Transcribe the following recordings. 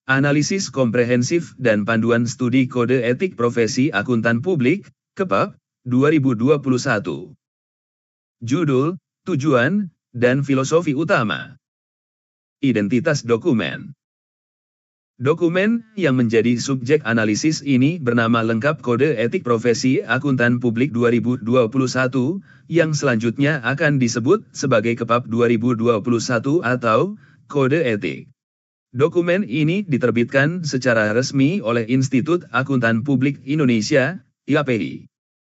Analisis Komprehensif dan Panduan Studi Kode Etik Profesi Akuntan Publik, KEPAP, 2021. Judul, Tujuan, dan Filosofi Utama. Identitas dokumen. Dokumen yang menjadi subjek analisis ini bernama lengkap Kode Etik Profesi Akuntan Publik 2021, yang selanjutnya akan disebut sebagai KEPAP 2021 atau Kode Etik. Dokumen ini diterbitkan secara resmi oleh Institut Akuntan Publik Indonesia, IAPI.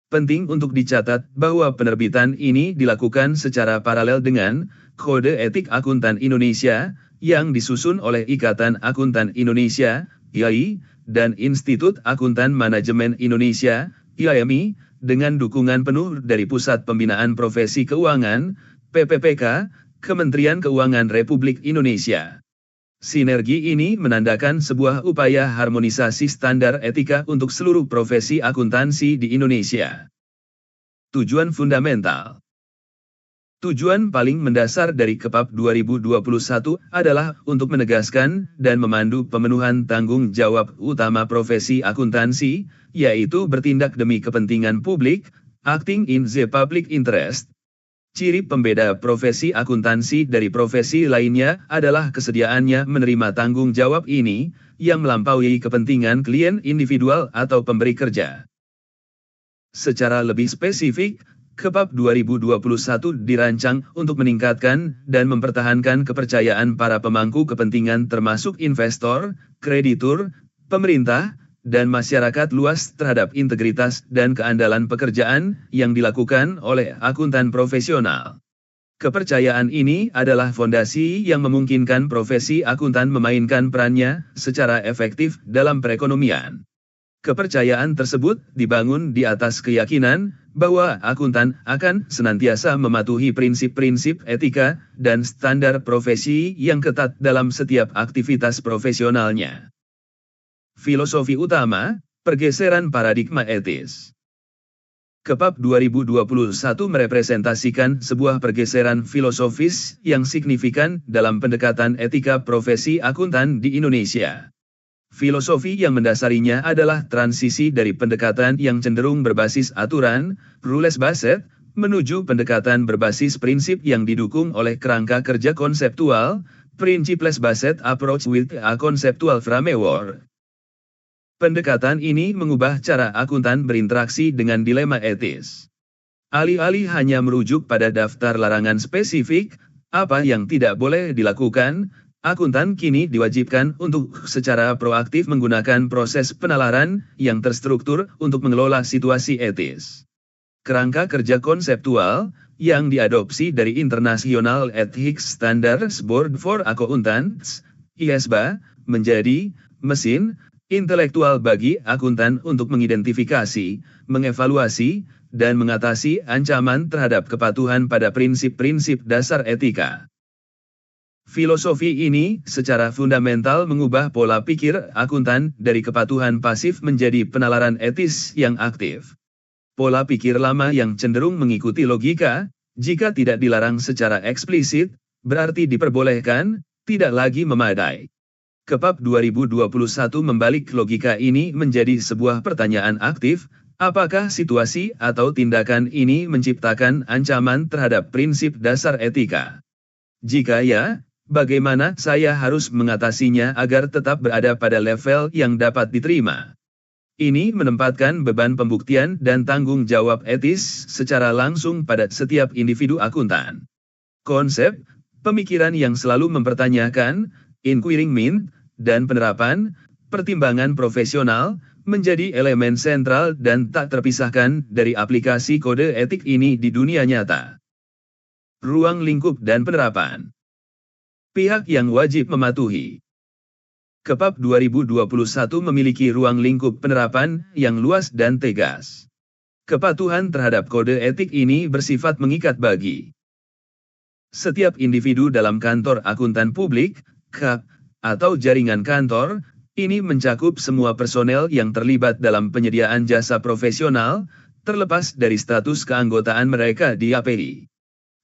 Penting untuk dicatat bahwa penerbitan ini dilakukan secara paralel dengan Kode Etik Akuntan Indonesia yang disusun oleh Ikatan Akuntan Indonesia, IAI, dan Institut Akuntan Manajemen Indonesia, IAMI, dengan dukungan penuh dari Pusat Pembinaan Profesi Keuangan, PPPK, Kementerian Keuangan Republik Indonesia. Sinergi ini menandakan sebuah upaya harmonisasi standar etika untuk seluruh profesi akuntansi di Indonesia. Tujuan fundamental. Tujuan paling mendasar dari KEPAP 2021 adalah untuk menegaskan dan memandu pemenuhan tanggung jawab utama profesi akuntansi, yaitu bertindak demi kepentingan publik, acting in the public interest. Ciri pembeda profesi akuntansi dari profesi lainnya adalah kesediaannya menerima tanggung jawab ini, yang melampaui kepentingan klien individual atau pemberi kerja. Secara lebih spesifik, KEPAP 2021 dirancang untuk meningkatkan dan mempertahankan kepercayaan para pemangku kepentingan termasuk investor, kreditur, pemerintah, dan masyarakat luas terhadap integritas dan keandalan pekerjaan yang dilakukan oleh akuntan profesional. Kepercayaan ini adalah fondasi yang memungkinkan profesi akuntan memainkan perannya secara efektif dalam perekonomian. Kepercayaan tersebut dibangun di atas keyakinan bahwa akuntan akan senantiasa mematuhi prinsip-prinsip etika dan standar profesi yang ketat dalam setiap aktivitas profesionalnya. Filosofi utama, pergeseran paradigma etis. KEPAP 2021 merepresentasikan sebuah pergeseran filosofis yang signifikan dalam pendekatan etika profesi akuntan di Indonesia. Filosofi yang mendasarinya adalah transisi dari pendekatan yang cenderung berbasis aturan, rules-based, menuju pendekatan berbasis prinsip yang didukung oleh kerangka kerja konseptual, principles-based approach with a conceptual framework. Pendekatan ini mengubah cara akuntan berinteraksi dengan dilema etis. Alih-alih hanya merujuk pada daftar larangan spesifik, apa yang tidak boleh dilakukan, akuntan kini diwajibkan untuk secara proaktif menggunakan proses penalaran yang terstruktur untuk mengelola situasi etis. Kerangka kerja konseptual, yang diadopsi dari International Ethics Standards Board for Accountants, IESBA, menjadi mesin intelektual bagi akuntan untuk mengidentifikasi, mengevaluasi, dan mengatasi ancaman terhadap kepatuhan pada prinsip-prinsip dasar etika. Filosofi ini secara fundamental mengubah pola pikir akuntan dari kepatuhan pasif menjadi penalaran etis yang aktif. Pola pikir lama yang cenderung mengikuti logika, jika tidak dilarang secara eksplisit, berarti diperbolehkan, tidak lagi memadai. KEPAP 2021 membalik logika ini menjadi sebuah pertanyaan aktif, apakah situasi atau tindakan ini menciptakan ancaman terhadap prinsip dasar etika? Jika ya, bagaimana saya harus mengatasinya agar tetap berada pada level yang dapat diterima? Ini menempatkan beban pembuktian dan tanggung jawab etis secara langsung pada setiap individu akuntan. Konsep, pemikiran yang selalu mempertanyakan, inquiring mind, dan penerapan, pertimbangan profesional, menjadi elemen sentral dan tak terpisahkan dari aplikasi kode etik ini di dunia nyata. Ruang lingkup dan penerapan. Pihak yang wajib mematuhi. KEPAP 2021 memiliki ruang lingkup penerapan yang luas dan tegas. Kepatuhan terhadap kode etik ini bersifat mengikat bagi setiap individu dalam kantor akuntan publik, KAP, atau jaringan kantor. Ini mencakup semua personel yang terlibat dalam penyediaan jasa profesional, terlepas dari status keanggotaan mereka di API.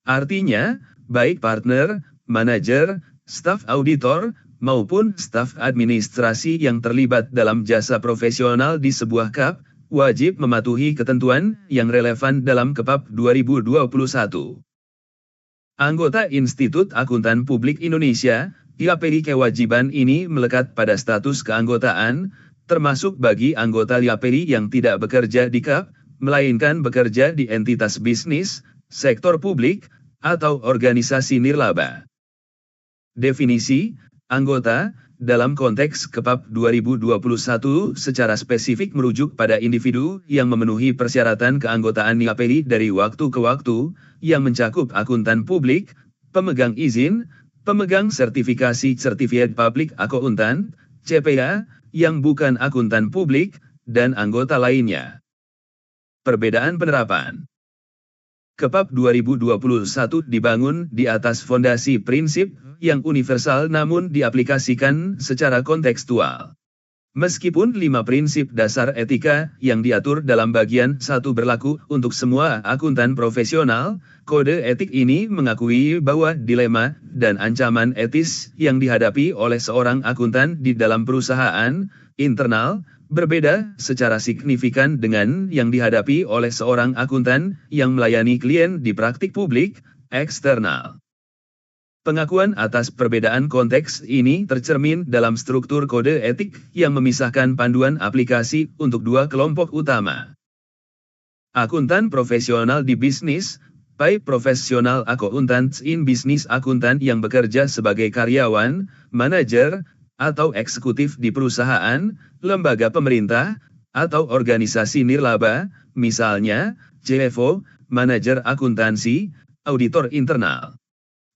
Artinya, baik partner, manajer, staf auditor, maupun staf administrasi yang terlibat dalam jasa profesional di sebuah KAP, wajib mematuhi ketentuan yang relevan dalam KEPAP 2021. Anggota Institut Akuntan Publik Indonesia, IAPI, kewajiban ini melekat pada status keanggotaan, termasuk bagi anggota IAPI yang tidak bekerja di KAP, melainkan bekerja di entitas bisnis, sektor publik, atau organisasi nirlaba. Definisi anggota dalam konteks KEPAP 2021 secara spesifik merujuk pada individu yang memenuhi persyaratan keanggotaan IAPI dari waktu ke waktu, yang mencakup akuntan publik, pemegang izin, pemegang sertifikasi Certified Public Accountant, CPA, yang bukan akuntan publik, dan anggota lainnya. Perbedaan penerapan. KEPAP 2021 dibangun di atas fondasi prinsip yang universal namun diaplikasikan secara kontekstual. Meskipun 5 prinsip dasar etika yang diatur dalam bagian 1 berlaku untuk semua akuntan profesional, kode etik ini mengakui bahwa dilema dan ancaman etis yang dihadapi oleh seorang akuntan di dalam perusahaan internal berbeda secara signifikan dengan yang dihadapi oleh seorang akuntan yang melayani klien di praktik publik eksternal. Pengakuan atas perbedaan konteks ini tercermin dalam struktur kode etik yang memisahkan panduan aplikasi untuk 2 kelompok utama. Akuntan profesional di bisnis, by professional accountants in business, akuntan yang bekerja sebagai karyawan, manajer, atau eksekutif di perusahaan, lembaga pemerintah, atau organisasi nirlaba, misalnya, CFO, manajer akuntansi, auditor internal.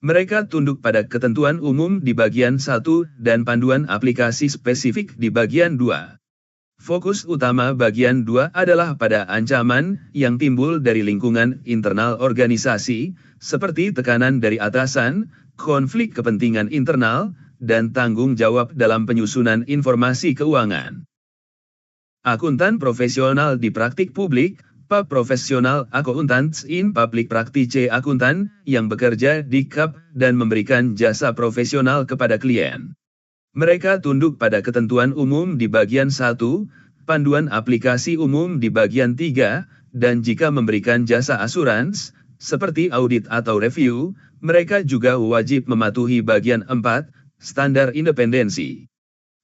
Mereka tunduk pada ketentuan umum di bagian 1 dan panduan aplikasi spesifik di bagian 2. Fokus utama bagian 2 adalah pada ancaman yang timbul dari lingkungan internal organisasi, seperti tekanan dari atasan, konflik kepentingan internal, dan tanggung jawab dalam penyusunan informasi keuangan. Akuntan profesional di praktik publik, PA Professional Accountants in Public Practice, akuntan yang bekerja di KAP dan memberikan jasa profesional kepada klien. Mereka tunduk pada ketentuan umum di bagian 1, panduan aplikasi umum di bagian 3, dan jika memberikan jasa asurans, seperti audit atau review, mereka juga wajib mematuhi bagian 4, standar independensi.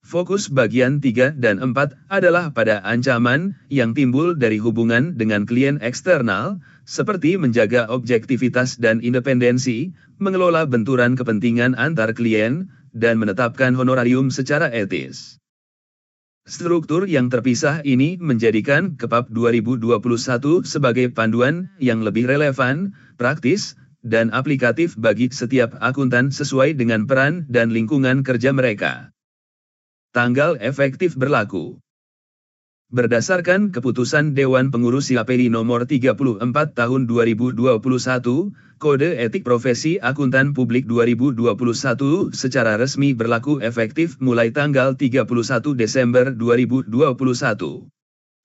Fokus bagian 3 dan 4 adalah pada ancaman yang timbul dari hubungan dengan klien eksternal, seperti menjaga objektivitas dan independensi, mengelola benturan kepentingan antar klien, dan menetapkan honorarium secara etis. Struktur yang terpisah ini menjadikan KEPAP 2021 sebagai panduan yang lebih relevan, praktis, dan aplikatif bagi setiap akuntan sesuai dengan peran dan lingkungan kerja mereka. Tanggal efektif berlaku. Berdasarkan keputusan Dewan Pengurus IAPI nomor 34 tahun 2021, Kode Etik Profesi Akuntan Publik 2021 secara resmi berlaku efektif mulai tanggal 31 Desember 2021.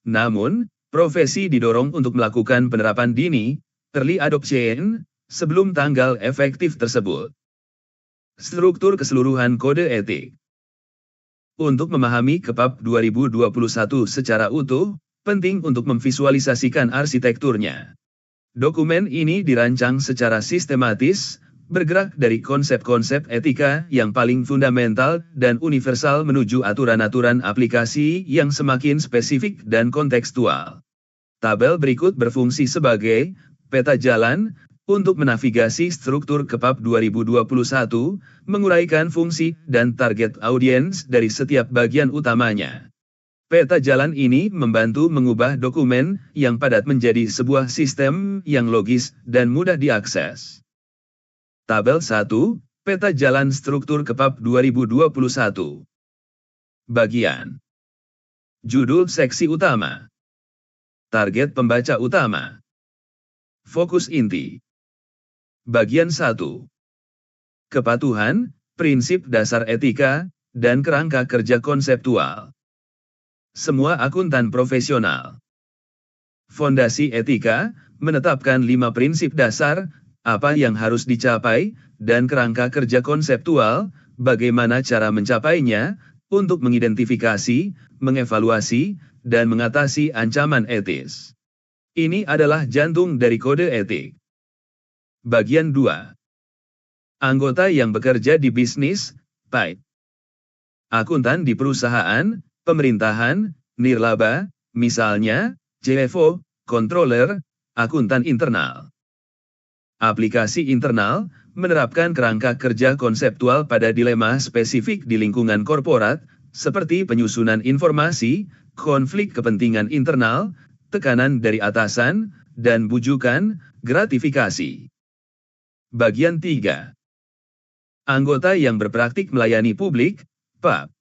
Namun, profesi didorong untuk melakukan penerapan dini, early adoption, sebelum tanggal efektif tersebut. Struktur keseluruhan kode etik. Untuk memahami KEPAP 2021 secara utuh, penting untuk memvisualisasikan arsitekturnya. Dokumen ini dirancang secara sistematis, bergerak dari konsep-konsep etika yang paling fundamental dan universal menuju aturan-aturan aplikasi yang semakin spesifik dan kontekstual. Tabel berikut berfungsi sebagai peta jalan untuk menavigasi struktur KEPAP 2021, menguraikan fungsi dan target audiens dari setiap bagian utamanya. Peta jalan ini membantu mengubah dokumen yang padat menjadi sebuah sistem yang logis dan mudah diakses. Tabel 1, Peta Jalan Struktur KEPAP 2021. Bagian. Judul seksi utama. Target pembaca utama. Fokus inti. Bagian 1. Kepatuhan, prinsip dasar etika, dan kerangka kerja konseptual. Semua akuntan profesional. Fondasi etika, menetapkan 5 prinsip dasar, apa yang harus dicapai, dan kerangka kerja konseptual, bagaimana cara mencapainya, untuk mengidentifikasi, mengevaluasi, dan mengatasi ancaman etis. Ini adalah jantung dari kode etik. Bagian 2. Anggota yang bekerja di bisnis, PAID. Akuntan di perusahaan, pemerintahan, nirlaba, misalnya, CFO, controller, akuntan internal. Aplikasi internal menerapkan kerangka kerja konseptual pada dilema spesifik di lingkungan korporat, seperti penyusunan informasi, konflik kepentingan internal, tekanan dari atasan, dan bujukan, gratifikasi. Bagian 3. Anggota yang berpraktik melayani publik, PAP.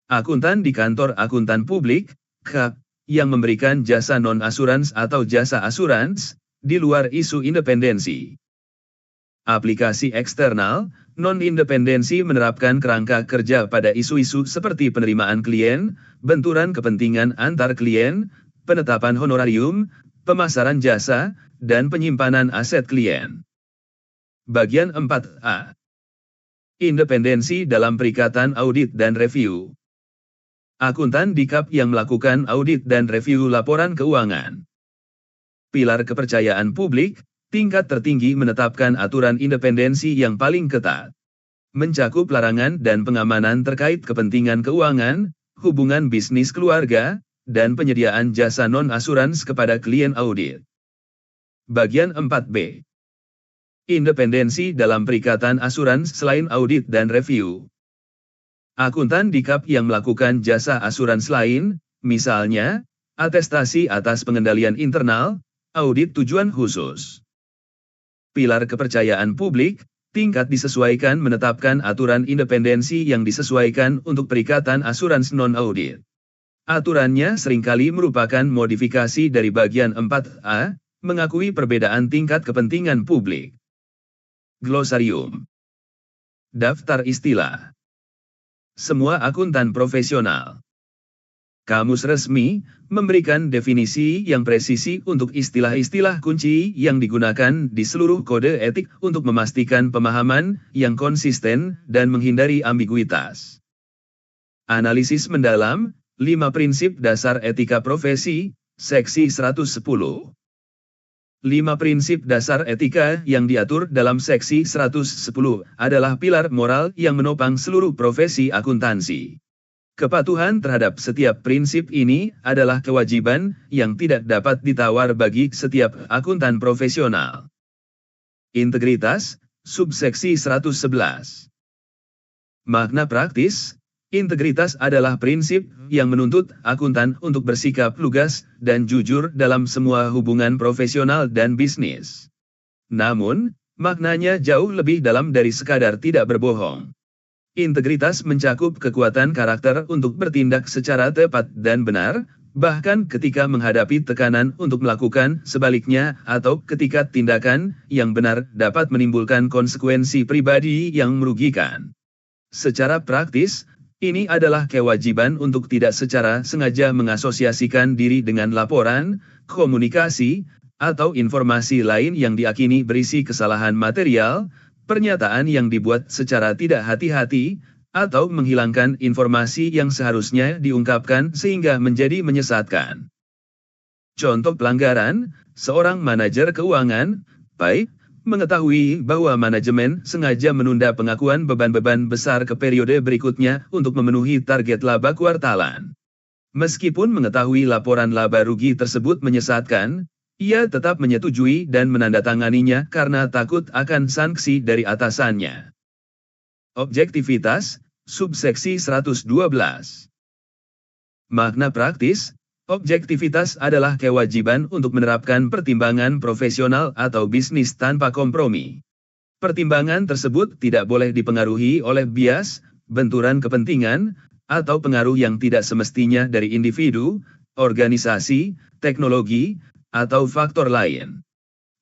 Akuntan di kantor akuntan publik, KAP, yang memberikan jasa non-asurans atau jasa asurans, di luar isu independensi. Aplikasi eksternal, non-independensi menerapkan kerangka kerja pada isu-isu seperti penerimaan klien, benturan kepentingan antar klien, penetapan honorarium, pemasaran jasa, dan penyimpanan aset klien. Bagian 4A. Independensi dalam perikatan audit dan review. Akuntan di KAP yang melakukan audit dan review laporan keuangan. Pilar kepercayaan publik, tingkat tertinggi menetapkan aturan independensi yang paling ketat. Mencakup larangan dan pengamanan terkait kepentingan keuangan, hubungan bisnis keluarga, dan penyediaan jasa non-asurans kepada klien audit. Bagian 4B. Independensi dalam perikatan asuransi selain audit dan review. Akuntan di KAP yang melakukan jasa asuransi lain, misalnya, atestasi atas pengendalian internal, audit tujuan khusus. Pilar kepercayaan publik, tingkat disesuaikan menetapkan aturan independensi yang disesuaikan untuk perikatan asuransi non-audit. Aturannya seringkali merupakan modifikasi dari bagian 4A, mengakui perbedaan tingkat kepentingan publik. Glosarium. Daftar istilah. Semua akuntan profesional. Kamus resmi memberikan definisi yang presisi untuk istilah-istilah kunci yang digunakan di seluruh kode etik untuk memastikan pemahaman yang konsisten dan menghindari ambiguitas. Analisis mendalam, 5 prinsip dasar etika profesi, seksi 110. 5 prinsip dasar etika yang diatur dalam seksi 110 adalah pilar moral yang menopang seluruh profesi akuntansi. Kepatuhan terhadap setiap prinsip ini adalah kewajiban yang tidak dapat ditawar bagi setiap akuntan profesional. Integritas, subseksi 111. Makna praktis. Integritas adalah prinsip yang menuntut akuntan untuk bersikap lugas dan jujur dalam semua hubungan profesional dan bisnis. Namun, maknanya jauh lebih dalam dari sekadar tidak berbohong. Integritas mencakup kekuatan karakter untuk bertindak secara tepat dan benar, bahkan ketika menghadapi tekanan untuk melakukan sebaliknya atau ketika tindakan yang benar dapat menimbulkan konsekuensi pribadi yang merugikan. Secara praktis, ini adalah kewajiban untuk tidak secara sengaja mengasosiasikan diri dengan laporan, komunikasi, atau informasi lain yang diakini berisi kesalahan material, pernyataan yang dibuat secara tidak hati-hati, atau menghilangkan informasi yang seharusnya diungkapkan sehingga menjadi menyesatkan. Contoh pelanggaran, seorang manajer keuangan, PAID, mengetahui bahwa manajemen sengaja menunda pengakuan beban-beban besar ke periode berikutnya untuk memenuhi target laba kuartalan. Meskipun mengetahui laporan laba rugi tersebut menyesatkan, ia tetap menyetujui dan menandatanganinya karena takut akan sanksi dari atasannya. Objektivitas, subseksi 112. Makna praktis. Objektivitas adalah kewajiban untuk menerapkan pertimbangan profesional atau bisnis tanpa kompromi. Pertimbangan tersebut tidak boleh dipengaruhi oleh bias, benturan kepentingan, atau pengaruh yang tidak semestinya dari individu, organisasi, teknologi, atau faktor lain.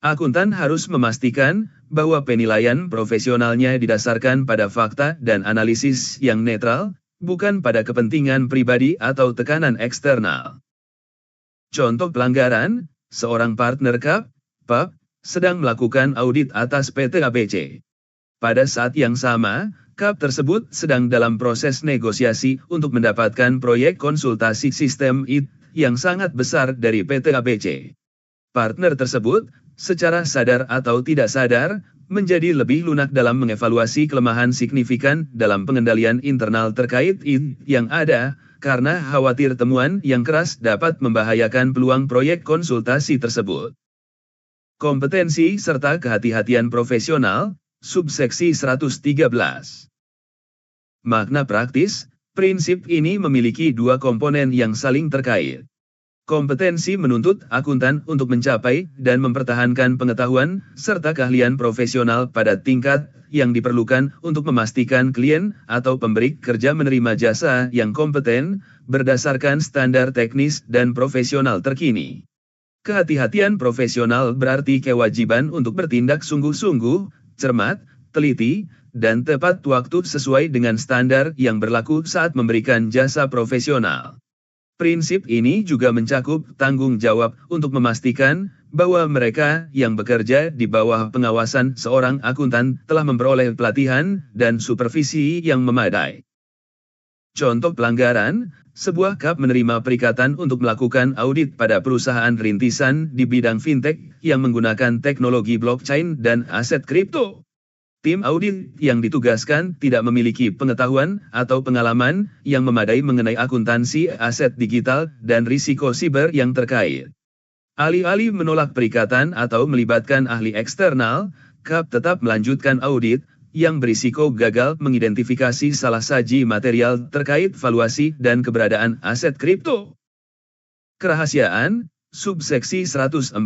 Akuntan harus memastikan bahwa penilaian profesionalnya didasarkan pada fakta dan analisis yang netral, bukan pada kepentingan pribadi atau tekanan eksternal. Contoh pelanggaran, seorang partner KAP, PAP, sedang melakukan audit atas PT ABC. Pada saat yang sama, KAP tersebut sedang dalam proses negosiasi untuk mendapatkan proyek konsultasi sistem IT yang sangat besar dari PT ABC. Partner tersebut, secara sadar atau tidak sadar, menjadi lebih lunak dalam mengevaluasi kelemahan signifikan dalam pengendalian internal terkait IT yang ada, karena khawatir temuan yang keras dapat membahayakan peluang proyek konsultasi tersebut. Kompetensi serta kehati-hatian profesional, subseksi 113. Makna praktis, prinsip ini memiliki dua komponen yang saling terkait. Kompetensi menuntut akuntan untuk mencapai dan mempertahankan pengetahuan serta keahlian profesional pada tingkat yang diperlukan untuk memastikan klien atau pemberi kerja menerima jasa yang kompeten berdasarkan standar teknis dan profesional terkini. Kehati-hatian profesional berarti kewajiban untuk bertindak sungguh-sungguh, cermat, teliti, dan tepat waktu sesuai dengan standar yang berlaku saat memberikan jasa profesional. Prinsip ini juga mencakup tanggung jawab untuk memastikan bahwa mereka yang bekerja di bawah pengawasan seorang akuntan telah memperoleh pelatihan dan supervisi yang memadai. Contoh pelanggaran, sebuah KAP menerima perikatan untuk melakukan audit pada perusahaan rintisan di bidang fintech yang menggunakan teknologi blockchain dan aset kripto. Tim audit yang ditugaskan tidak memiliki pengetahuan atau pengalaman yang memadai mengenai akuntansi aset digital dan risiko siber yang terkait. Alih-alih menolak perikatan atau melibatkan ahli eksternal, KAP tetap melanjutkan audit yang berisiko gagal mengidentifikasi salah saji material terkait valuasi dan keberadaan aset kripto. Kerahasiaan, subseksi 114.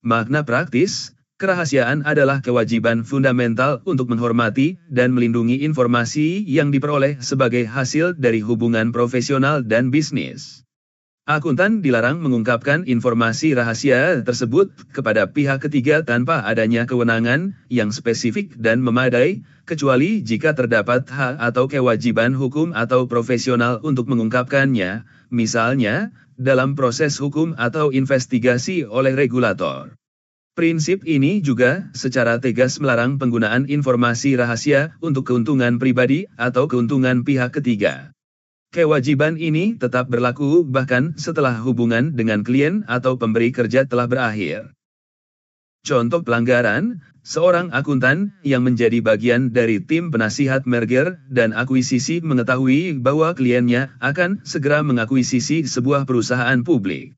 Makna praktis, kerahasiaan adalah kewajiban fundamental untuk menghormati dan melindungi informasi yang diperoleh sebagai hasil dari hubungan profesional dan bisnis. Akuntan dilarang mengungkapkan informasi rahasia tersebut kepada pihak ketiga tanpa adanya kewenangan yang spesifik dan memadai, kecuali jika terdapat hak atau kewajiban hukum atau profesional untuk mengungkapkannya, misalnya, dalam proses hukum atau investigasi oleh regulator. Prinsip ini juga secara tegas melarang penggunaan informasi rahasia untuk keuntungan pribadi atau keuntungan pihak ketiga. Kewajiban ini tetap berlaku bahkan setelah hubungan dengan klien atau pemberi kerja telah berakhir. Contoh pelanggaran, seorang akuntan yang menjadi bagian dari tim penasihat merger dan akuisisi mengetahui bahwa kliennya akan segera mengakuisisi sebuah perusahaan publik.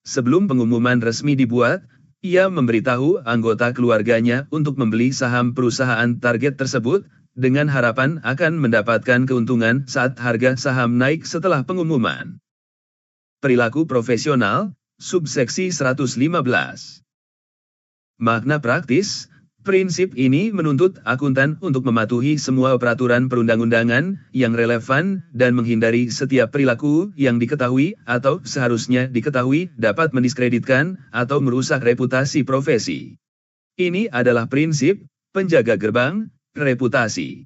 Sebelum pengumuman resmi dibuat, ia memberitahu anggota keluarganya untuk membeli saham perusahaan target tersebut, dengan harapan akan mendapatkan keuntungan saat harga saham naik setelah pengumuman. Perilaku profesional, subseksi 115. Makna praktis, prinsip ini menuntut akuntan untuk mematuhi semua peraturan perundang-undangan yang relevan dan menghindari setiap perilaku yang diketahui atau seharusnya diketahui dapat mendiskreditkan atau merusak reputasi profesi. Ini adalah prinsip penjaga gerbang reputasi.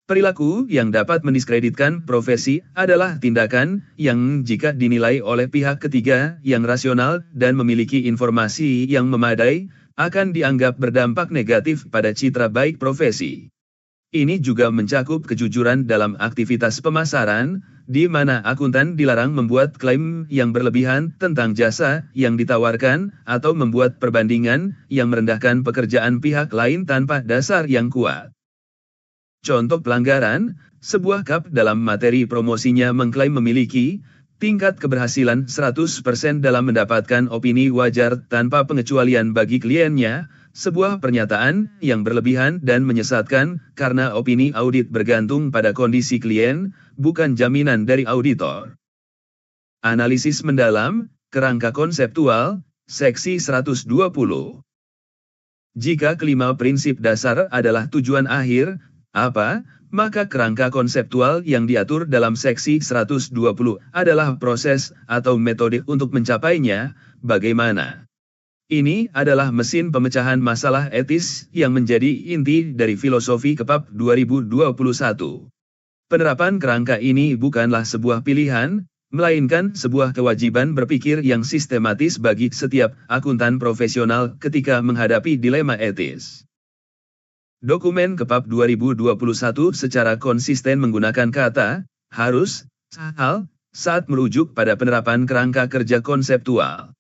Perilaku yang dapat mendiskreditkan profesi adalah tindakan yang jika dinilai oleh pihak ketiga yang rasional dan memiliki informasi yang memadai, akan dianggap berdampak negatif pada citra baik profesi. Ini juga mencakup kejujuran dalam aktivitas pemasaran, di mana akuntan dilarang membuat klaim yang berlebihan tentang jasa yang ditawarkan atau membuat perbandingan yang merendahkan pekerjaan pihak lain tanpa dasar yang kuat. Contoh pelanggaran, sebuah KAP dalam materi promosinya mengklaim memiliki tingkat keberhasilan 100% dalam mendapatkan opini wajar tanpa pengecualian bagi kliennya, sebuah pernyataan yang berlebihan dan menyesatkan karena opini audit bergantung pada kondisi klien, bukan jaminan dari auditor. Analisis mendalam, kerangka konseptual, seksi 120. Jika kelima prinsip dasar adalah tujuan akhir, maka kerangka konseptual yang diatur dalam seksi 120 adalah proses atau metode untuk mencapainya, bagaimana. Ini adalah mesin pemecahan masalah etis yang menjadi inti dari filosofi KAP 2021. Penerapan kerangka ini bukanlah sebuah pilihan, melainkan sebuah kewajiban berpikir yang sistematis bagi setiap akuntan profesional ketika menghadapi dilema etis. Dokumen KEPAP 2021 secara konsisten menggunakan kata harus, hal, saat merujuk pada penerapan kerangka kerja konseptual.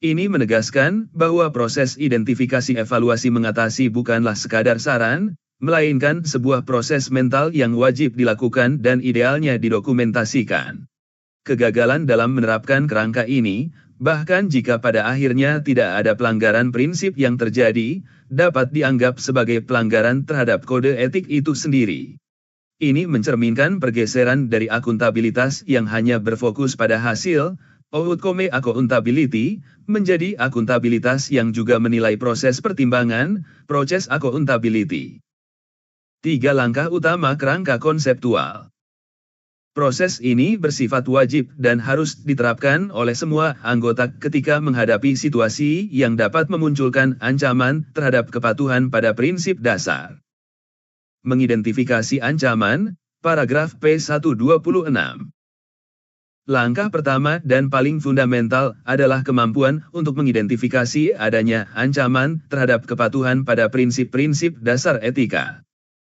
Ini menegaskan bahwa proses identifikasi evaluasi mengatasi bukanlah sekadar saran, melainkan sebuah proses mental yang wajib dilakukan dan idealnya didokumentasikan. Kegagalan dalam menerapkan kerangka ini, bahkan jika pada akhirnya tidak ada pelanggaran prinsip yang terjadi, dapat dianggap sebagai pelanggaran terhadap kode etik itu sendiri. Ini mencerminkan pergeseran dari akuntabilitas yang hanya berfokus pada hasil, outcome accountability, menjadi akuntabilitas yang juga menilai proses pertimbangan, proses accountability. 3 langkah utama kerangka konseptual. Proses ini bersifat wajib dan harus diterapkan oleh semua anggota ketika menghadapi situasi yang dapat memunculkan ancaman terhadap kepatuhan pada prinsip dasar. Mengidentifikasi ancaman, paragraf P126. Langkah pertama dan paling fundamental adalah kemampuan untuk mengidentifikasi adanya ancaman terhadap kepatuhan pada prinsip-prinsip dasar etika.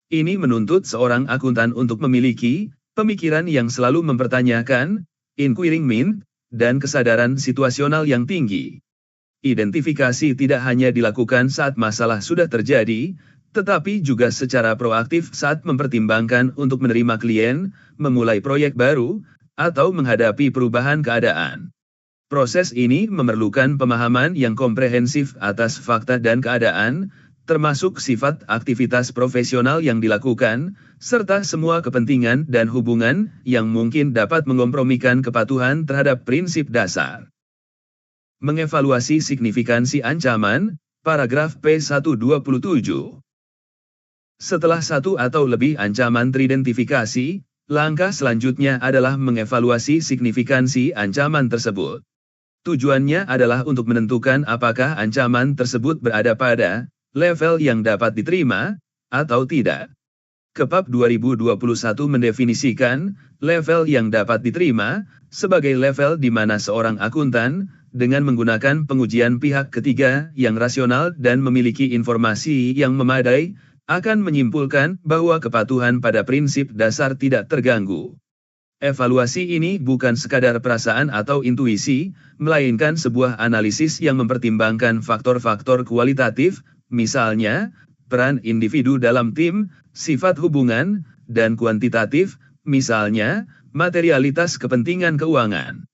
Ini menuntut seorang akuntan untuk memiliki pemikiran yang selalu mempertanyakan, inquiring mind, dan kesadaran situasional yang tinggi. Identifikasi tidak hanya dilakukan saat masalah sudah terjadi, tetapi juga secara proaktif saat mempertimbangkan untuk menerima klien, memulai proyek baru, atau menghadapi perubahan keadaan. Proses ini memerlukan pemahaman yang komprehensif atas fakta dan keadaan, termasuk sifat aktivitas profesional yang dilakukan, serta semua kepentingan dan hubungan yang mungkin dapat mengkompromikan kepatuhan terhadap prinsip dasar. Mengevaluasi signifikansi ancaman, paragraf P127. Setelah satu atau lebih ancaman teridentifikasi, langkah selanjutnya adalah mengevaluasi signifikansi ancaman tersebut. Tujuannya adalah untuk menentukan apakah ancaman tersebut berada pada level yang dapat diterima, atau tidak. KEPAP 2021 mendefinisikan level yang dapat diterima sebagai level di mana seorang akuntan, dengan menggunakan pengujian pihak ketiga yang rasional dan memiliki informasi yang memadai, akan menyimpulkan bahwa kepatuhan pada prinsip dasar tidak terganggu. Evaluasi ini bukan sekadar perasaan atau intuisi, melainkan sebuah analisis yang mempertimbangkan faktor-faktor kualitatif, misalnya, peran individu dalam tim, sifat hubungan, dan kuantitatif, misalnya, materialitas kepentingan keuangan.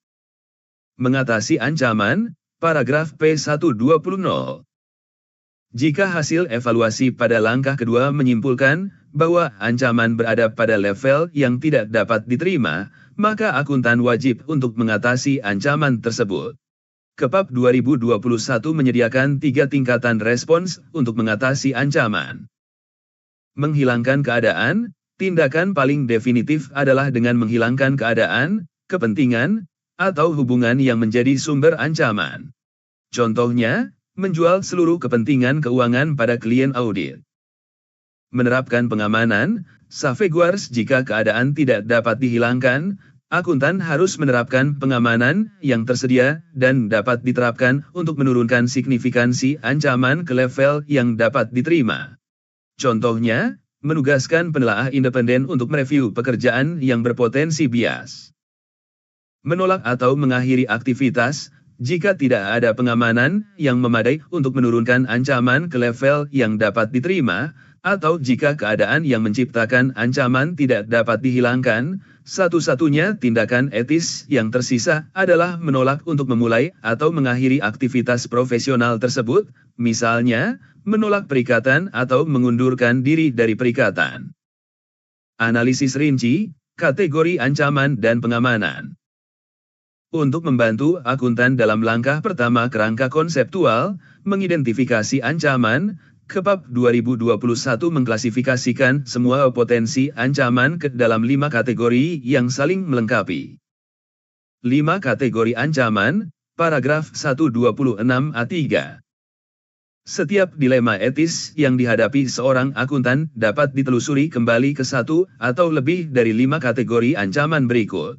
Mengatasi ancaman, paragraf P120. Jika hasil evaluasi pada langkah kedua menyimpulkan bahwa ancaman berada pada level yang tidak dapat diterima, maka akuntan wajib untuk mengatasi ancaman tersebut. KEPAP 2021 menyediakan 3 tingkatan respons untuk mengatasi ancaman. Menghilangkan keadaan, tindakan paling definitif adalah dengan menghilangkan keadaan, kepentingan, atau hubungan yang menjadi sumber ancaman. Contohnya, menjual seluruh kepentingan keuangan pada klien audit. Menerapkan pengamanan, safeguards jika keadaan tidak dapat dihilangkan, akuntan harus menerapkan pengamanan yang tersedia dan dapat diterapkan untuk menurunkan signifikansi ancaman ke level yang dapat diterima. Contohnya, menugaskan penelaah independen untuk mereview pekerjaan yang berpotensi bias. Menolak atau mengakhiri aktivitas jika tidak ada pengamanan yang memadai untuk menurunkan ancaman ke level yang dapat diterima, atau jika keadaan yang menciptakan ancaman tidak dapat dihilangkan. Satu-satunya tindakan etis yang tersisa adalah menolak untuk memulai atau mengakhiri aktivitas profesional tersebut, misalnya, menolak perikatan atau mengundurkan diri dari perikatan. Analisis rinci, kategori ancaman dan pengamanan. Untuk membantu akuntan dalam langkah pertama kerangka konseptual, mengidentifikasi ancaman, KEPAP 2021 mengklasifikasikan semua potensi ancaman ke dalam 5 kategori yang saling melengkapi. 5 kategori ancaman, paragraf 126A3. Setiap dilema etis yang dihadapi seorang akuntan dapat ditelusuri kembali ke 1 atau lebih dari 5 kategori ancaman berikut.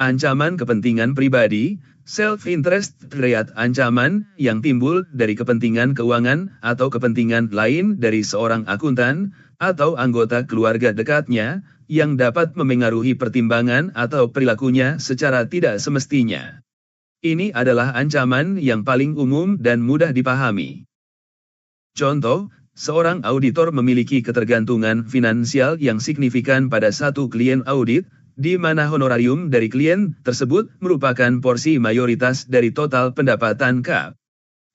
Ancaman kepentingan pribadi, self-interest terlihat ancaman yang timbul dari kepentingan keuangan atau kepentingan lain dari seorang akuntan atau anggota keluarga dekatnya yang dapat memengaruhi pertimbangan atau perilakunya secara tidak semestinya. Ini adalah ancaman yang paling umum dan mudah dipahami. Contoh, seorang auditor memiliki ketergantungan finansial yang signifikan pada satu klien audit, di mana honorarium dari klien tersebut merupakan porsi mayoritas dari total pendapatan KAP.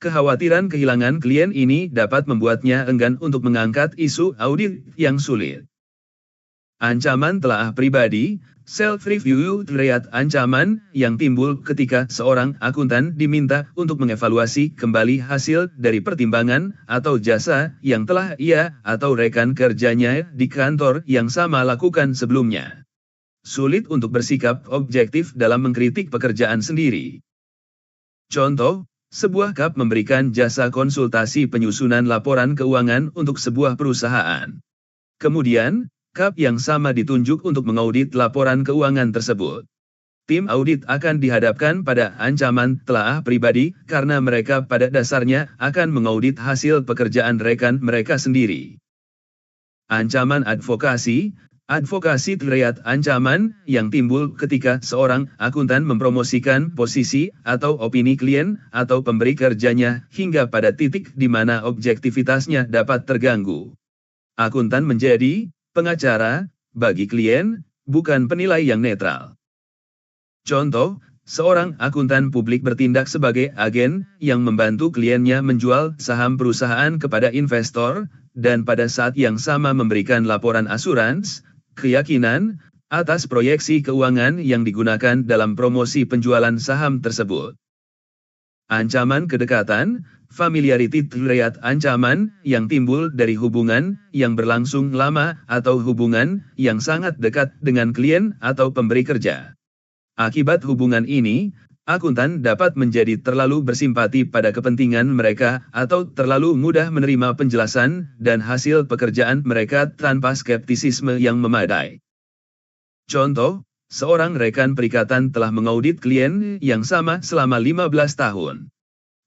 Kekhawatiran kehilangan klien ini dapat membuatnya enggan untuk mengangkat isu audit yang sulit. Ancaman telaah pribadi, self-review terlihat ancaman yang timbul ketika seorang akuntan diminta untuk mengevaluasi kembali hasil dari pertimbangan atau jasa yang telah ia atau rekan kerjanya di kantor yang sama lakukan sebelumnya. Sulit untuk bersikap objektif dalam mengkritik pekerjaan sendiri. Contoh, sebuah KAP memberikan jasa konsultasi penyusunan laporan keuangan untuk sebuah perusahaan. Kemudian, KAP yang sama ditunjuk untuk mengaudit laporan keuangan tersebut. Tim audit akan dihadapkan pada ancaman telaah pribadi karena mereka pada dasarnya akan mengaudit hasil pekerjaan rekan mereka sendiri. Ancaman advokasi. Advokasi terlihat ancaman yang timbul ketika seorang akuntan mempromosikan posisi atau opini klien atau pemberi kerjanya hingga pada titik di mana objektivitasnya dapat terganggu. Akuntan menjadi pengacara bagi klien, bukan penilai yang netral. Contoh, seorang akuntan publik bertindak sebagai agen yang membantu kliennya menjual saham perusahaan kepada investor, dan pada saat yang sama memberikan laporan asuransi, keyakinan, atas proyeksi keuangan yang digunakan dalam promosi penjualan saham tersebut. Ancaman kedekatan, familiarity terlihat ancaman yang timbul dari hubungan yang berlangsung lama atau hubungan yang sangat dekat dengan klien atau pemberi kerja. Akibat hubungan ini, akuntan dapat menjadi terlalu bersimpati pada kepentingan mereka atau terlalu mudah menerima penjelasan dan hasil pekerjaan mereka tanpa skeptisisme yang memadai. Contoh, seorang rekan perikatan telah mengaudit klien yang sama selama 15 tahun.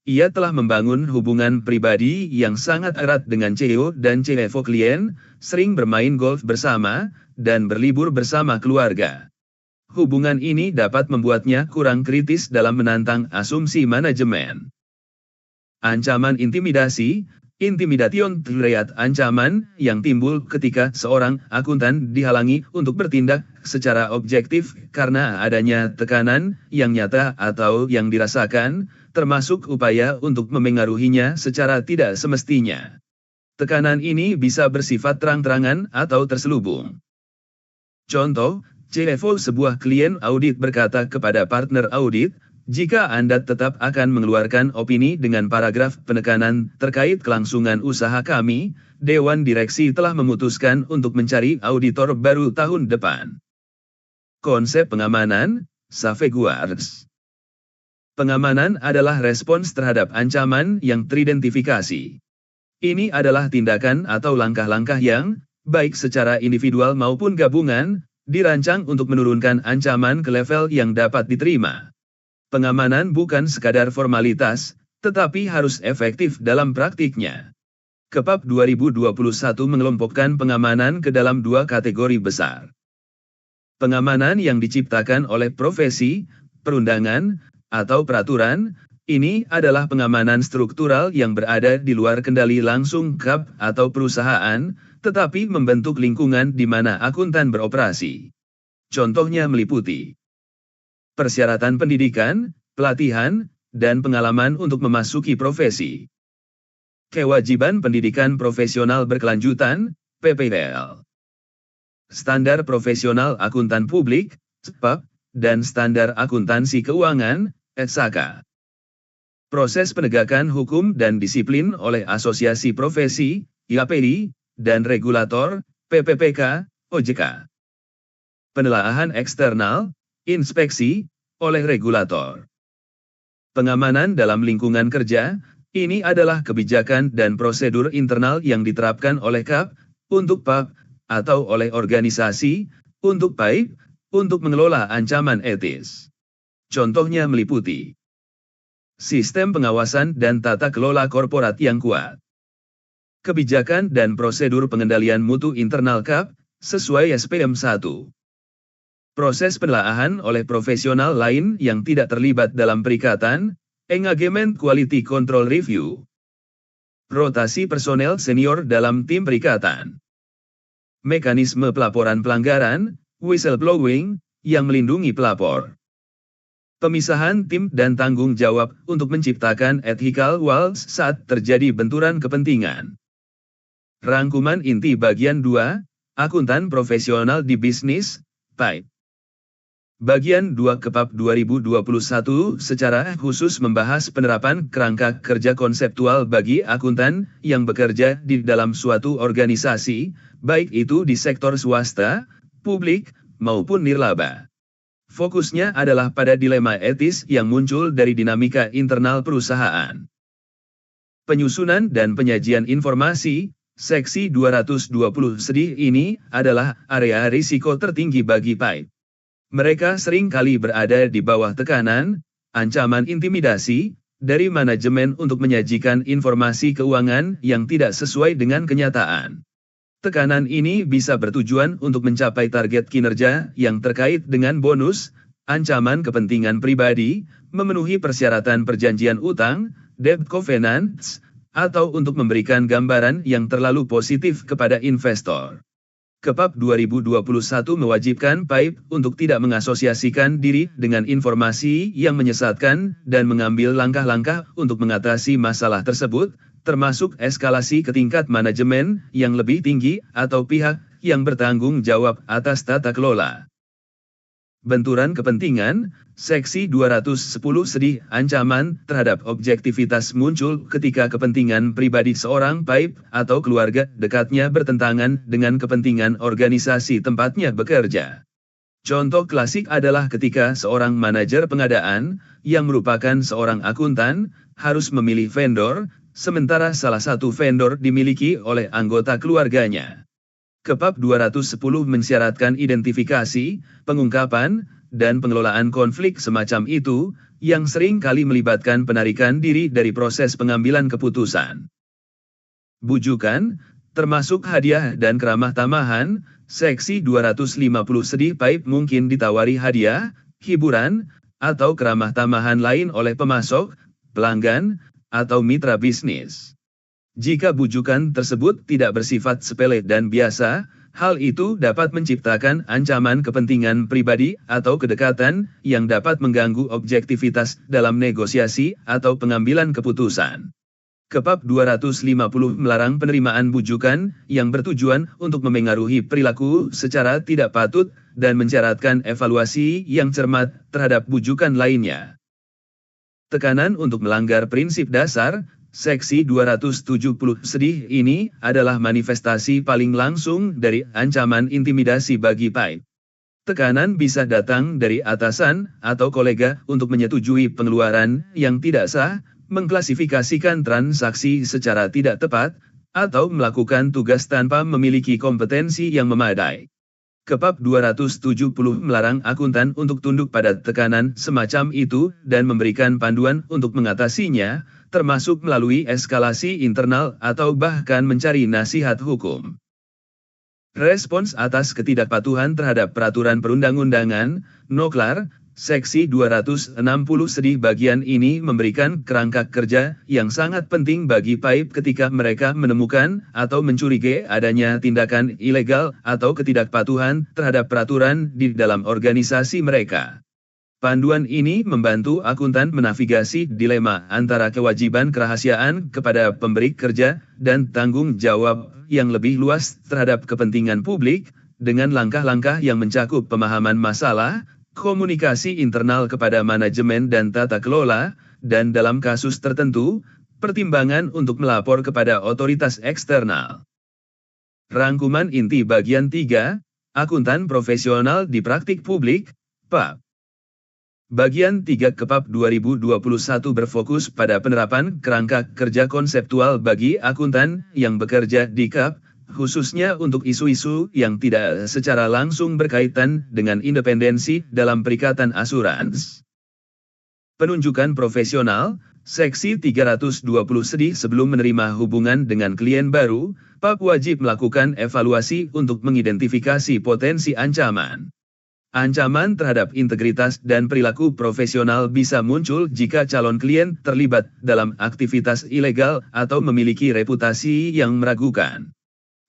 Ia telah membangun hubungan pribadi yang sangat erat dengan CEO dan CFO klien, sering bermain golf bersama, dan berlibur bersama keluarga. Hubungan ini dapat membuatnya kurang kritis dalam menantang asumsi manajemen. Ancaman intimidasi, intimidation terlihat ancaman yang timbul ketika seorang akuntan dihalangi untuk bertindak secara objektif karena adanya tekanan yang nyata atau yang dirasakan, termasuk upaya untuk memengaruhinya secara tidak semestinya. Tekanan ini bisa bersifat terang-terangan atau terselubung. Contoh, CFO sebuah klien audit berkata kepada partner audit, jika Anda tetap akan mengeluarkan opini dengan paragraf penekanan terkait kelangsungan usaha kami, Dewan Direksi telah memutuskan untuk mencari auditor baru tahun depan. Konsep pengamanan, safeguards. Pengamanan adalah respons terhadap ancaman yang teridentifikasi. Ini adalah tindakan atau langkah-langkah yang, baik secara individual maupun gabungan, dirancang untuk menurunkan ancaman ke level yang dapat diterima. Pengamanan bukan sekadar formalitas, tetapi harus efektif dalam praktiknya. KAP 2021 mengelompokkan pengamanan ke dalam dua kategori besar. Pengamanan yang diciptakan oleh profesi, perundangan, atau peraturan, ini adalah pengamanan struktural yang berada di luar kendali langsung KAP atau perusahaan, tetapi membentuk lingkungan di mana akuntan beroperasi. Contohnya meliputi persyaratan pendidikan, pelatihan, dan pengalaman untuk memasuki profesi. Kewajiban pendidikan profesional berkelanjutan, PPL. Standar profesional akuntan publik, SPAP, dan standar akuntansi keuangan, SAK. Proses penegakan hukum dan disiplin oleh asosiasi profesi, IAPI, dan regulator, PPPK, OJK. Penelaahan eksternal, inspeksi, oleh regulator. Pengamanan dalam lingkungan kerja, ini adalah kebijakan dan prosedur internal yang diterapkan oleh KAP, untuk PAP, atau oleh organisasi, untuk PAIP, untuk mengelola ancaman etis. Contohnya meliputi sistem pengawasan dan tata kelola korporat yang kuat, kebijakan dan prosedur pengendalian mutu internal KAP sesuai SPM 1, proses penelaahan oleh profesional lain yang tidak terlibat dalam perikatan, engagement quality control review, rotasi personel senior dalam tim perikatan, mekanisme pelaporan pelanggaran, whistleblowing, yang melindungi pelapor, pemisahan tim dan tanggung jawab untuk menciptakan ethical walls saat terjadi benturan kepentingan. Rangkuman inti bagian 2, akuntan profesional di bisnis, PAIP. Bagian 2 KEPAP 2021 secara khusus membahas penerapan kerangka kerja konseptual bagi akuntan yang bekerja di dalam suatu organisasi, baik itu di sektor swasta, publik, maupun nirlaba. Fokusnya adalah pada dilema etis yang muncul dari dinamika internal perusahaan. Penyusunan dan penyajian informasi, Seksi 220 sedih ini adalah area risiko tertinggi bagi PAIP. Mereka sering kali berada di bawah tekanan, ancaman intimidasi, dari manajemen untuk menyajikan informasi keuangan yang tidak sesuai dengan kenyataan. Tekanan ini bisa bertujuan untuk mencapai target kinerja yang terkait dengan bonus, ancaman kepentingan pribadi, memenuhi persyaratan perjanjian utang, debt covenants, atau untuk memberikan gambaran yang terlalu positif kepada investor. KEPAP 2021 mewajibkan PAIP untuk tidak mengasosiasikan diri dengan informasi yang menyesatkan dan mengambil langkah-langkah untuk mengatasi masalah tersebut, termasuk eskalasi ke tingkat manajemen yang lebih tinggi atau pihak yang bertanggung jawab atas tata kelola. Benturan kepentingan, Seksi 210 sedih ancaman terhadap objektivitas muncul ketika kepentingan pribadi seorang PAIP atau keluarga dekatnya bertentangan dengan kepentingan organisasi tempatnya bekerja. Contoh klasik adalah ketika seorang manajer pengadaan, yang merupakan seorang akuntan, harus memilih vendor, sementara salah satu vendor dimiliki oleh anggota keluarganya. KEPAP 210 mensyaratkan identifikasi, pengungkapan, dan pengelolaan konflik semacam itu, yang sering kali melibatkan penarikan diri dari proses pengambilan keputusan. Bujukan, termasuk hadiah dan keramah tamahan, Seksi 250 sedih PAIP mungkin ditawari hadiah, hiburan, atau keramah tamahan lain oleh pemasok, pelanggan, atau mitra bisnis. Jika bujukan tersebut tidak bersifat sepele dan biasa, hal itu dapat menciptakan ancaman kepentingan pribadi atau kedekatan yang dapat mengganggu objektivitas dalam negosiasi atau pengambilan keputusan. KEPAP 250 melarang penerimaan bujukan yang bertujuan untuk memengaruhi perilaku secara tidak patut dan mensyaratkan evaluasi yang cermat terhadap bujukan lainnya. Tekanan untuk melanggar prinsip dasar, Seksi 270 sedih ini adalah manifestasi paling langsung dari ancaman intimidasi bagi PAIP. Tekanan bisa datang dari atasan atau kolega untuk menyetujui pengeluaran yang tidak sah, mengklasifikasikan transaksi secara tidak tepat, atau melakukan tugas tanpa memiliki kompetensi yang memadai. KEPAP 270 melarang akuntan untuk tunduk pada tekanan semacam itu dan memberikan panduan untuk mengatasinya, termasuk melalui eskalasi internal atau bahkan mencari nasihat hukum. Respons atas ketidakpatuhan terhadap peraturan perundang-undangan, NOKLAR, Seksi 260 sedih bagian ini memberikan kerangka kerja yang sangat penting bagi PAIP ketika mereka menemukan atau mencurigai adanya tindakan ilegal atau ketidakpatuhan terhadap peraturan di dalam organisasi mereka. Panduan ini membantu akuntan menavigasi dilema antara kewajiban kerahasiaan kepada pemberi kerja dan tanggung jawab yang lebih luas terhadap kepentingan publik, dengan langkah-langkah yang mencakup pemahaman masalah, komunikasi internal kepada manajemen dan tata kelola, dan dalam kasus tertentu, pertimbangan untuk melapor kepada otoritas eksternal. Rangkuman inti bagian 3, akuntan profesional di praktik publik, PAP. Bagian 3 KEPAP 2021 berfokus pada penerapan kerangka kerja konseptual bagi akuntan yang bekerja di KAP, khususnya untuk isu-isu yang tidak secara langsung berkaitan dengan independensi dalam perikatan asuransi. Penunjukan profesional, Seksi 320 sedih sebelum menerima hubungan dengan klien baru, PAP wajib melakukan evaluasi untuk mengidentifikasi potensi ancaman. Ancaman terhadap integritas dan perilaku profesional bisa muncul jika calon klien terlibat dalam aktivitas ilegal atau memiliki reputasi yang meragukan.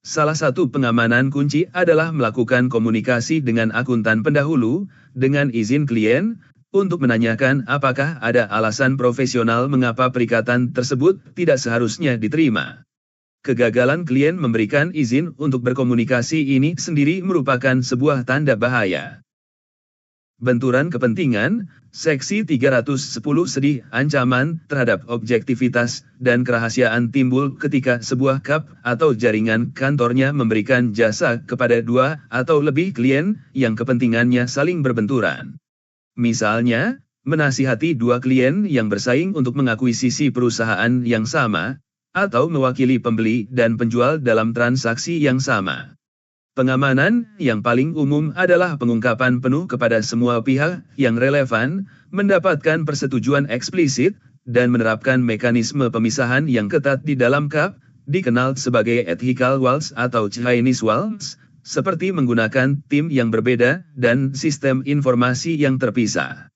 Salah satu pengamanan kunci adalah melakukan komunikasi dengan akuntan pendahulu, dengan izin klien, untuk menanyakan apakah ada alasan profesional mengapa perikatan tersebut tidak seharusnya diterima. Kegagalan klien memberikan izin untuk berkomunikasi ini sendiri merupakan sebuah tanda bahaya. Benturan kepentingan, Seksi 310 sedih ancaman terhadap objektivitas dan kerahasiaan timbul ketika sebuah KAP atau jaringan kantornya memberikan jasa kepada dua atau lebih klien yang kepentingannya saling berbenturan. Misalnya, menasihati dua klien yang bersaing untuk mengakuisisi perusahaan yang sama, atau mewakili pembeli dan penjual dalam transaksi yang sama. Pengamanan yang paling umum adalah pengungkapan penuh kepada semua pihak yang relevan, mendapatkan persetujuan eksplisit, dan menerapkan mekanisme pemisahan yang ketat di dalam KAP, dikenal sebagai ethical walls atau Chinese walls, seperti menggunakan tim yang berbeda dan sistem informasi yang terpisah.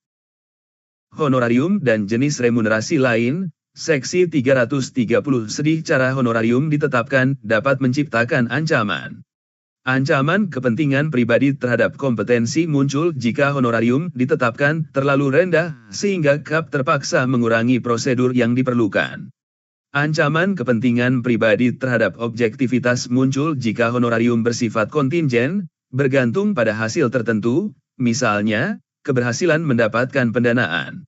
Honorarium dan jenis remunerasi lain, Seksi 330 sedih cara honorarium ditetapkan dapat menciptakan ancaman. Ancaman kepentingan pribadi terhadap kompetensi muncul jika honorarium ditetapkan terlalu rendah sehingga KAP terpaksa mengurangi prosedur yang diperlukan. Ancaman kepentingan pribadi terhadap objektivitas muncul jika honorarium bersifat kontingen, bergantung pada hasil tertentu, misalnya, keberhasilan mendapatkan pendanaan.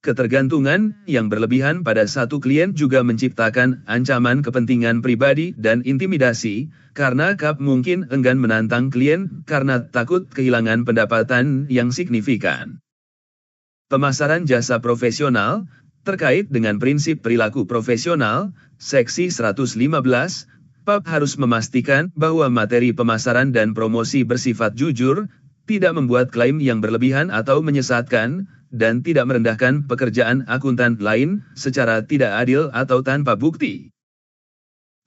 Ketergantungan yang berlebihan pada satu klien juga menciptakan ancaman kepentingan pribadi dan intimidasi, karena KAP mungkin enggan menantang klien karena takut kehilangan pendapatan yang signifikan. Pemasaran jasa profesional, terkait dengan prinsip perilaku profesional, Seksi 115, PAP harus memastikan bahwa materi pemasaran dan promosi bersifat jujur, tidak membuat klaim yang berlebihan atau menyesatkan, dan tidak merendahkan pekerjaan akuntan lain secara tidak adil atau tanpa bukti.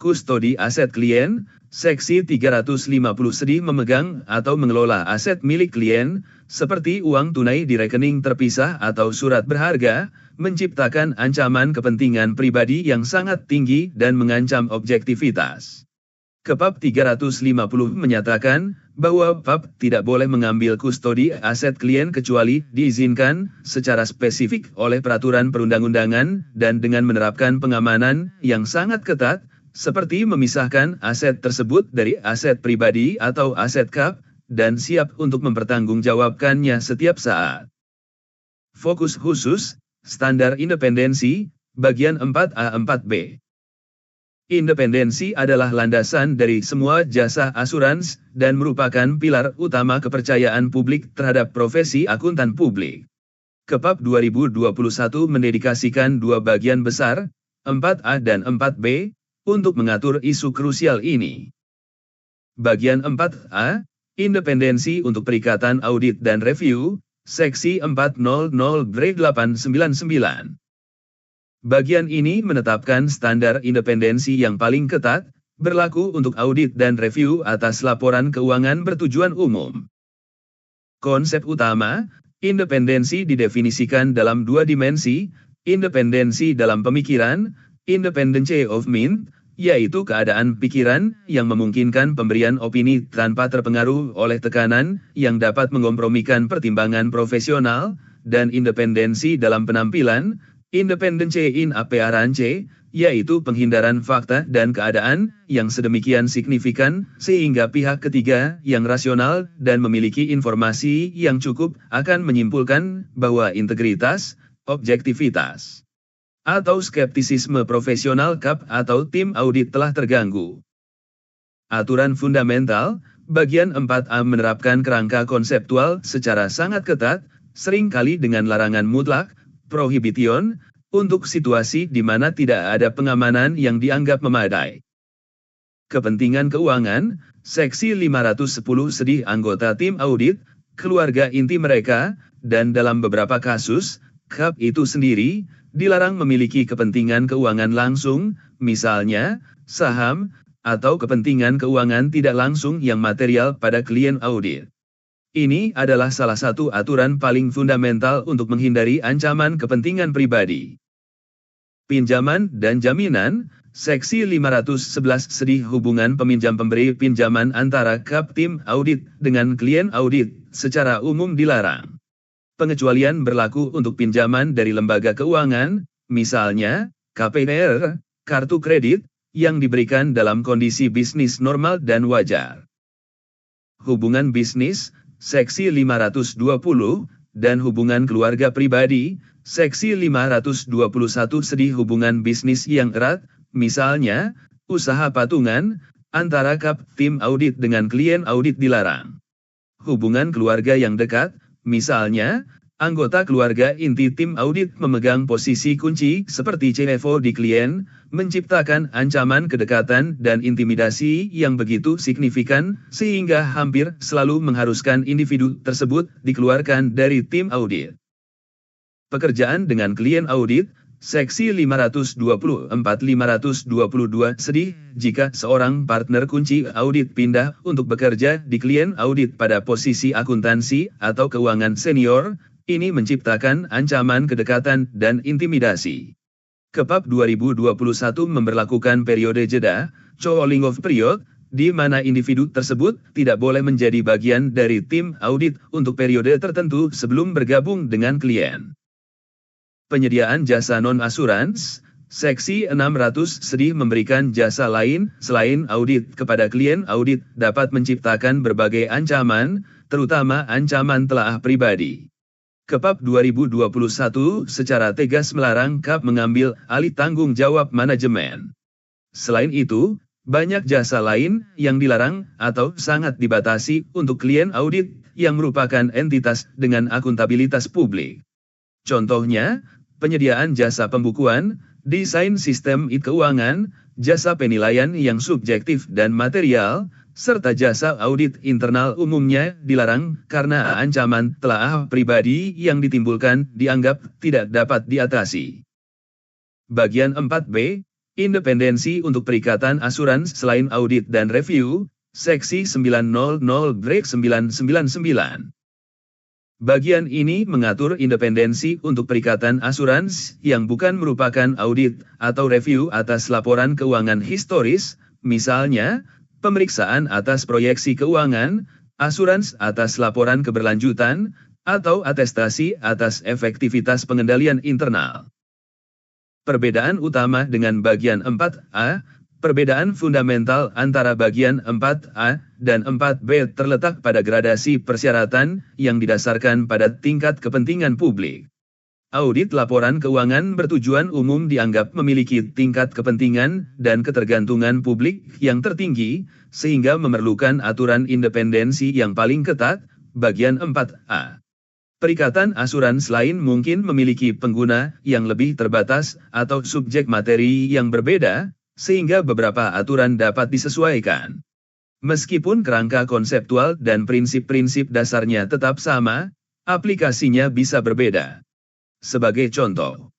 Kustodi aset klien, Seksi 350 sedih memegang atau mengelola aset milik klien, seperti uang tunai di rekening terpisah atau surat berharga, menciptakan ancaman kepentingan pribadi yang sangat tinggi dan mengancam objektivitas. KAP 350 menyatakan bahwa PAP tidak boleh mengambil kustodi aset klien kecuali diizinkan secara spesifik oleh peraturan perundang-undangan dan dengan menerapkan pengamanan yang sangat ketat, seperti memisahkan aset tersebut dari aset pribadi atau aset KAP, dan siap untuk mempertanggungjawabkannya setiap saat. Fokus khusus, standar independensi, bagian 4A-4B. Independensi adalah landasan dari semua jasa asuransi dan merupakan pilar utama kepercayaan publik terhadap profesi akuntan publik. KAP 2021 mendedikasikan dua bagian besar, 4A dan 4B, untuk mengatur isu krusial ini. Bagian 4A, independensi untuk perikatan audit dan review, Seksi 400/899. Bagian ini menetapkan standar independensi yang paling ketat, berlaku untuk audit dan review atas laporan keuangan bertujuan umum. Konsep utama, independensi didefinisikan dalam dua dimensi, independensi dalam pemikiran, independence of mind, yaitu keadaan pikiran yang memungkinkan pemberian opini tanpa terpengaruh oleh tekanan yang dapat mengkompromikan pertimbangan profesional, dan independensi dalam penampilan, independence in appearance, yaitu penghindaran fakta dan keadaan yang sedemikian signifikan sehingga pihak ketiga yang rasional dan memiliki informasi yang cukup akan menyimpulkan bahwa integritas, objektivitas, atau skeptisisme profesional KAP atau tim audit telah terganggu. Aturan fundamental, bagian 4A menerapkan kerangka konseptual secara sangat ketat, seringkali dengan larangan mutlak, prohibition, untuk situasi di mana tidak ada pengamanan yang dianggap memadai. Kepentingan keuangan, Seksi 510 sedih anggota tim audit, keluarga inti mereka, dan dalam beberapa kasus, KAP itu sendiri, dilarang memiliki kepentingan keuangan langsung, misalnya, saham, atau kepentingan keuangan tidak langsung yang material pada klien audit. Ini adalah salah satu aturan paling fundamental untuk menghindari ancaman kepentingan pribadi. Pinjaman dan jaminan, Seksi 511 sedih hubungan peminjam pemberi pinjaman antara KAP tim audit dengan klien audit secara umum dilarang. Pengecualian berlaku untuk pinjaman dari lembaga keuangan, misalnya KPR, kartu kredit, yang diberikan dalam kondisi bisnis normal dan wajar. Hubungan bisnis, Seksi 520, dan hubungan keluarga pribadi, Seksi 521 sedih hubungan bisnis yang erat, misalnya, usaha patungan, antara KAP tim audit dengan klien audit dilarang. Hubungan keluarga yang dekat, misalnya, anggota keluarga inti tim audit memegang posisi kunci seperti CFO di klien, menciptakan ancaman kedekatan dan intimidasi yang begitu signifikan sehingga hampir selalu mengharuskan individu tersebut dikeluarkan dari tim audit. Pekerjaan dengan klien audit, Seksi 524-522 sedih jika seorang partner kunci audit pindah untuk bekerja di klien audit pada posisi akuntansi atau keuangan senior, ini menciptakan ancaman kedekatan dan intimidasi. KEPAP 2021 memberlakukan periode jeda, cooling off period, di mana individu tersebut tidak boleh menjadi bagian dari tim audit untuk periode tertentu sebelum bergabung dengan klien. Penyediaan jasa non-asurans, Seksi 600 sedih memberikan jasa lain selain audit kepada klien audit dapat menciptakan berbagai ancaman, terutama ancaman telaah pribadi. KEPAP 2021 secara tegas melarang KAP mengambil alih tanggung jawab manajemen. Selain itu, banyak jasa lain yang dilarang atau sangat dibatasi untuk klien audit yang merupakan entitas dengan akuntabilitas publik. Contohnya, penyediaan jasa pembukuan, desain sistem keuangan, jasa penilaian yang subjektif dan material, serta jasa audit internal umumnya dilarang karena ancaman telaah pribadi yang ditimbulkan dianggap tidak dapat diatasi. Bagian 4B, independensi untuk perikatan asuransi selain audit dan review, Seksi 900/999. Bagian ini mengatur independensi untuk perikatan asuransi yang bukan merupakan audit atau review atas laporan keuangan historis, misalnya, pemeriksaan atas proyeksi keuangan, asuransi atas laporan keberlanjutan, atau atestasi atas efektivitas pengendalian internal. Perbedaan utama dengan bagian 4A, perbedaan fundamental antara bagian 4A dan 4B terletak pada gradasi persyaratan yang didasarkan pada tingkat kepentingan publik. Audit laporan keuangan bertujuan umum dianggap memiliki tingkat kepentingan dan ketergantungan publik yang tertinggi, sehingga memerlukan aturan independensi yang paling ketat, bagian 4A. Perikatan asuransi lain mungkin memiliki pengguna yang lebih terbatas atau subjek materi yang berbeda, sehingga beberapa aturan dapat disesuaikan. Meskipun kerangka konseptual dan prinsip-prinsip dasarnya tetap sama, aplikasinya bisa berbeda. Sebagai contoh,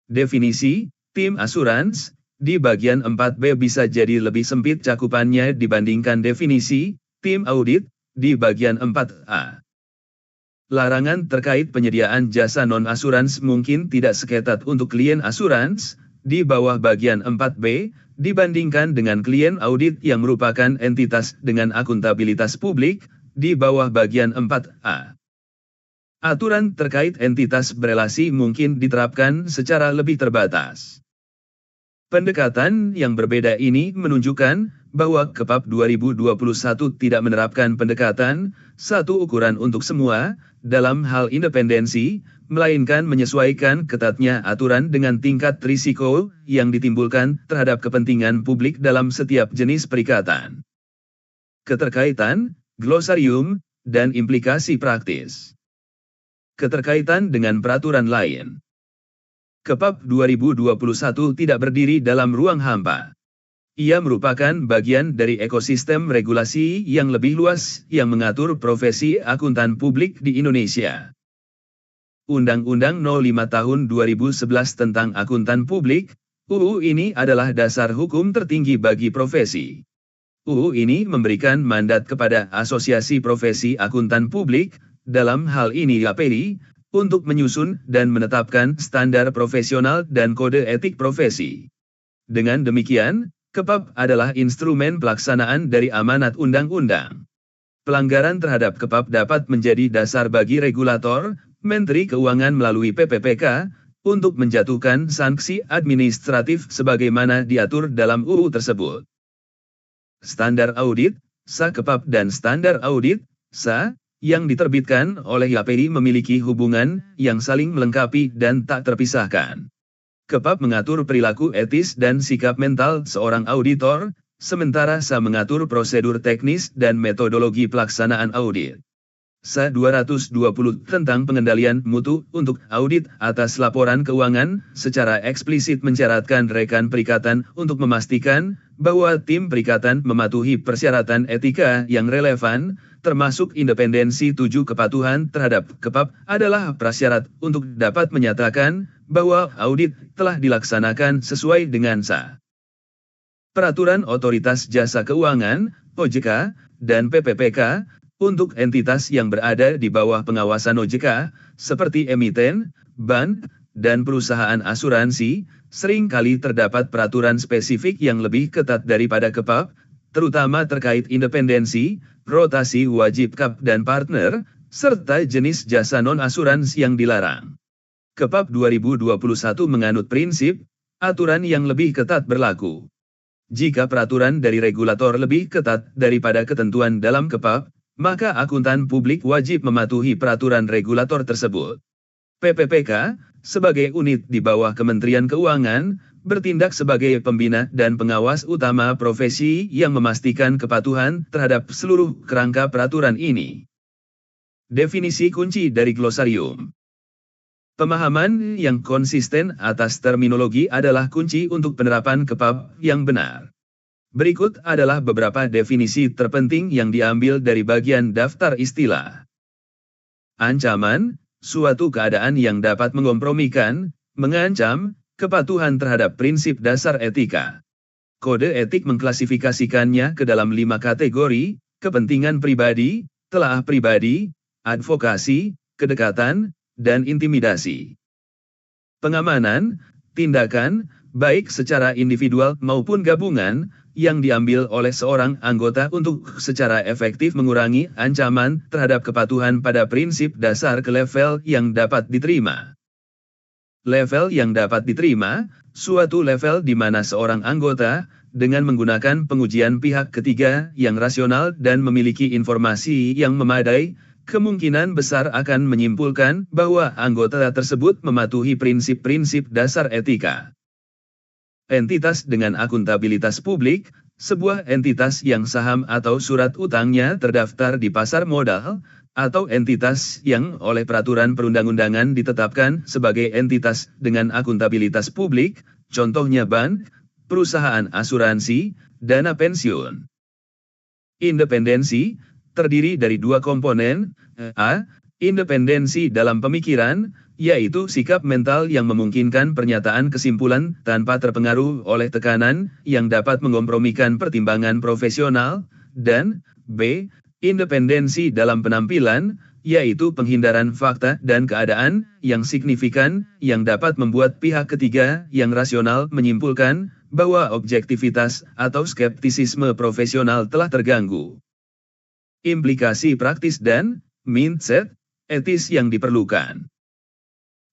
definisi tim asuransi di bagian 4B bisa jadi lebih sempit cakupannya dibandingkan definisi tim audit di bagian 4A. Larangan terkait penyediaan jasa non-asuransi mungkin tidak seketat untuk klien asuransi di bawah bagian 4B, dibandingkan dengan klien audit yang merupakan entitas dengan akuntabilitas publik, di bawah bagian 4A. Aturan terkait entitas berelasi mungkin diterapkan secara lebih terbatas. Pendekatan yang berbeda ini menunjukkan bahwa KEPAP 2021 tidak menerapkan pendekatan satu ukuran untuk semua dalam hal independensi, melainkan menyesuaikan ketatnya aturan dengan tingkat risiko yang ditimbulkan terhadap kepentingan publik dalam setiap jenis perikatan. Keterkaitan, glosarium, dan implikasi praktis. Keterkaitan dengan peraturan lain. KEPAP 2021 tidak berdiri dalam ruang hampa. Ia merupakan bagian dari ekosistem regulasi yang lebih luas yang mengatur profesi akuntan publik di Indonesia. Undang-Undang 05 Tahun 2011 tentang Akuntan Publik, UU ini adalah dasar hukum tertinggi bagi profesi. UU ini memberikan mandat kepada Asosiasi Profesi Akuntan Publik, dalam hal ini API, untuk menyusun dan menetapkan standar profesional dan kode etik profesi. Dengan demikian, KEPAP adalah instrumen pelaksanaan dari amanat undang-undang. Pelanggaran terhadap KEPAP dapat menjadi dasar bagi regulator, Menteri Keuangan melalui PPPK, untuk menjatuhkan sanksi administratif sebagaimana diatur dalam UU tersebut. Standar audit, SA KEPAP dan standar audit, SA, yang diterbitkan oleh YAPI memiliki hubungan yang saling melengkapi dan tak terpisahkan. KEPAP mengatur perilaku etis dan sikap mental seorang auditor, sementara SA mengatur prosedur teknis dan metodologi pelaksanaan audit. SA 220 tentang pengendalian mutu untuk audit atas laporan keuangan secara eksplisit mensyaratkan rekan perikatan untuk memastikan bahwa tim perikatan mematuhi persyaratan etika yang relevan, termasuk independensi. 7 Kepatuhan terhadap KEPAP adalah prasyarat untuk dapat menyatakan bahwa audit telah dilaksanakan sesuai dengan SA. Peraturan Otoritas Jasa Keuangan, OJK, dan PPPK, untuk entitas yang berada di bawah pengawasan OJK, seperti emiten, bank, dan perusahaan asuransi, seringkali terdapat peraturan spesifik yang lebih ketat daripada KEPAP, terutama terkait independensi, rotasi wajib KAP dan partner, serta jenis jasa non-asuransi yang dilarang. KEPAP 2021 menganut prinsip, aturan yang lebih ketat berlaku. Jika peraturan dari regulator lebih ketat daripada ketentuan dalam KEPAP, maka akuntan publik wajib mematuhi peraturan regulator tersebut. PPPK, sebagai unit di bawah Kementerian Keuangan, bertindak sebagai pembina dan pengawas utama profesi yang memastikan kepatuhan terhadap seluruh kerangka peraturan ini. Definisi kunci dari glosarium. Pemahaman yang konsisten atas terminologi adalah kunci untuk penerapan KEPAP yang benar. Berikut adalah beberapa definisi terpenting yang diambil dari bagian daftar istilah. Ancaman, suatu keadaan yang dapat mengkompromikan, mengancam, kepatuhan terhadap prinsip dasar etika. Kode etik mengklasifikasikannya ke dalam 5 kategori: kepentingan pribadi, telah pribadi, advokasi, kedekatan, dan intimidasi. Pengamanan, tindakan, baik secara individual maupun gabungan, yang diambil oleh seorang anggota untuk secara efektif mengurangi ancaman terhadap kepatuhan pada prinsip dasar ke level yang dapat diterima. Level yang dapat diterima, suatu level di mana seorang anggota, dengan menggunakan pengujian pihak ketiga yang rasional dan memiliki informasi yang memadai, kemungkinan besar akan menyimpulkan bahwa anggota tersebut mematuhi prinsip-prinsip dasar etika. Entitas dengan akuntabilitas publik, sebuah entitas yang saham atau surat utangnya terdaftar di pasar modal, atau entitas yang oleh peraturan perundang-undangan ditetapkan sebagai entitas dengan akuntabilitas publik, contohnya bank, perusahaan asuransi, dana pensiun. Independensi terdiri dari 2 komponen. A. Independensi dalam pemikiran, yaitu sikap mental yang memungkinkan pernyataan kesimpulan tanpa terpengaruh oleh tekanan yang dapat mengkompromikan pertimbangan profesional, dan B. Independensi dalam penampilan, yaitu penghindaran fakta dan keadaan yang signifikan yang dapat membuat pihak ketiga yang rasional menyimpulkan bahwa objektivitas atau skeptisisme profesional telah terganggu. Implikasi praktis dan mindset etis yang diperlukan.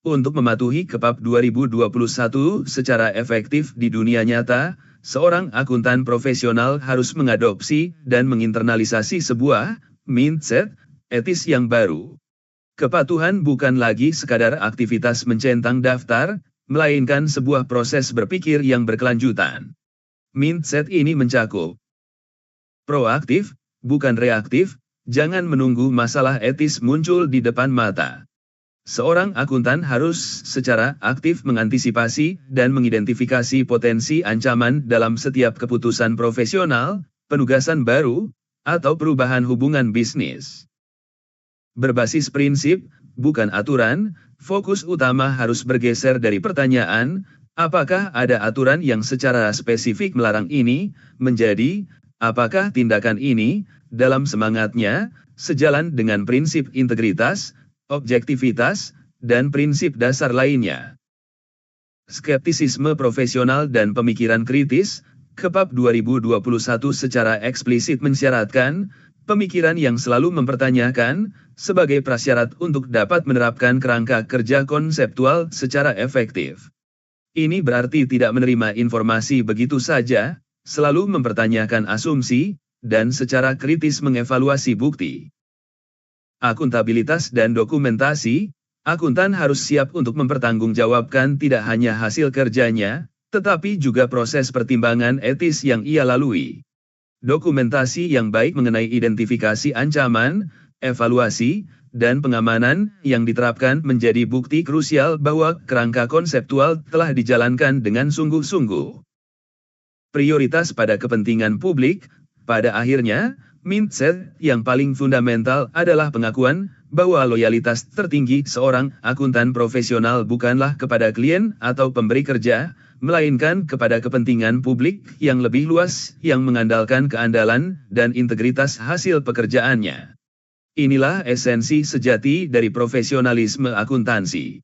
Untuk mematuhi KEPAP 2021 secara efektif di dunia nyata, seorang akuntan profesional harus mengadopsi dan menginternalisasi sebuah mindset etis yang baru. Kepatuhan bukan lagi sekadar aktivitas mencentang daftar, melainkan sebuah proses berpikir yang berkelanjutan. Mindset ini mencakup proaktif, bukan reaktif, jangan menunggu masalah etis muncul di depan mata. Seorang akuntan harus secara aktif mengantisipasi dan mengidentifikasi potensi ancaman dalam setiap keputusan profesional, penugasan baru, atau perubahan hubungan bisnis. Berbasis prinsip, bukan aturan, fokus utama harus bergeser dari pertanyaan, apakah ada aturan yang secara spesifik melarang ini, menjadi, apakah tindakan ini, dalam semangatnya, sejalan dengan prinsip integritas, objektivitas, dan prinsip dasar lainnya. Skeptisisme profesional dan pemikiran kritis, KEPAP 2021 secara eksplisit mensyaratkan, pemikiran yang selalu mempertanyakan, sebagai prasyarat untuk dapat menerapkan kerangka kerja konseptual secara efektif. Ini berarti tidak menerima informasi begitu saja, selalu mempertanyakan asumsi, dan secara kritis mengevaluasi bukti. Akuntabilitas dan dokumentasi, akuntan harus siap untuk mempertanggungjawabkan tidak hanya hasil kerjanya, tetapi juga proses pertimbangan etis yang ia lalui. Dokumentasi yang baik mengenai identifikasi ancaman, evaluasi, dan pengamanan yang diterapkan menjadi bukti krusial bahwa kerangka konseptual telah dijalankan dengan sungguh-sungguh. Prioritas pada kepentingan publik, pada akhirnya, mindset yang paling fundamental adalah pengakuan bahwa loyalitas tertinggi seorang akuntan profesional bukanlah kepada klien atau pemberi kerja, melainkan kepada kepentingan publik yang lebih luas yang mengandalkan keandalan dan integritas hasil pekerjaannya. Inilah esensi sejati dari profesionalisme akuntansi.